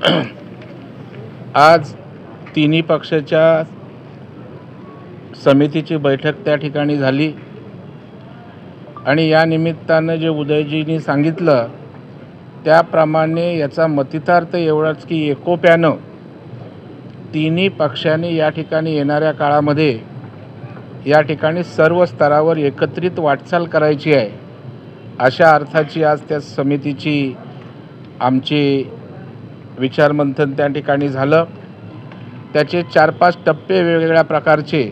आज तिन्ही पक्षाच्या समितीची बैठक त्या ठिकाणी झाली आणि या निमित्तानं जे उदयजींनी सांगितलं त्याप्रमाणे याचा मतितार्थ एवढाच की एकोप्यानं तिन्ही पक्षांनी या ठिकाणी येणाऱ्या काळामध्ये या ठिकाणी सर्व स्तरावर एकत्रित वाटचाल करायची आहे अशा अर्थाची आज त्या समितीची आमची विचारमंथन त्या ठिकाणी झालं। त्याचे 4-5 टप्पे वेगवेगळ्या प्रकारचे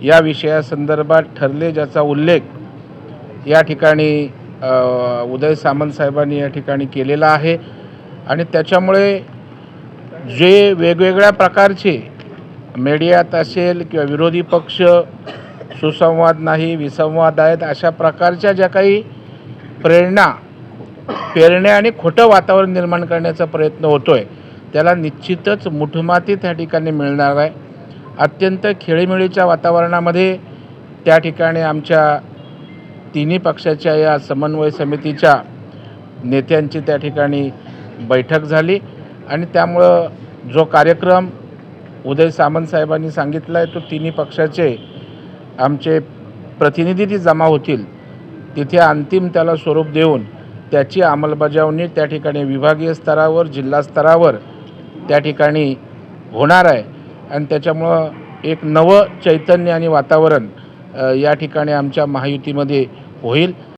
या विषयासंदर्भात ठरले, ज्याचा उल्लेख या ठिकाणी उदय सामंत साहेबांनी या ठिकाणी केलेला आहे। आणि त्याच्यामुळे जे वेगवेगळ्या प्रकारचे मीडियात असेल किंवा विरोधी पक्ष सुसंवाद नाही विसंवाद आहेत अशा प्रकारच्या ज्या काही पेरण्या आणि खोटं वातावरण निर्माण करण्याचा प्रयत्न होतोय त्याला निश्चितच मुठमाती त्या ठिकाणी मिळणार आहे। अत्यंत खेळीमेळीच्या वातावरणामध्ये त्या ठिकाणी आमच्या तिन्ही पक्षाच्या या समन्वय समितीच्या नेत्यांची त्या ठिकाणी बैठक झाली आणि त्यामुळं जो कार्यक्रम उदय सामंत साहेबांनी सांगितला आहे तो तिन्ही पक्षाचे आमचे प्रतिनिधी जे जमा होतील तिथे अंतिम त्याला स्वरूप देऊन त्याची अंमलबजावणी त्या ठिकाणी विभागीय स्तरावर जिल्हा स्तरावर त्या ठिकाणी होणार आहे। आणि त्याच्यामुळं एक नवं चैतन्य आणि वातावरण या ठिकाणी आमच्या महायुतीमध्ये होईल।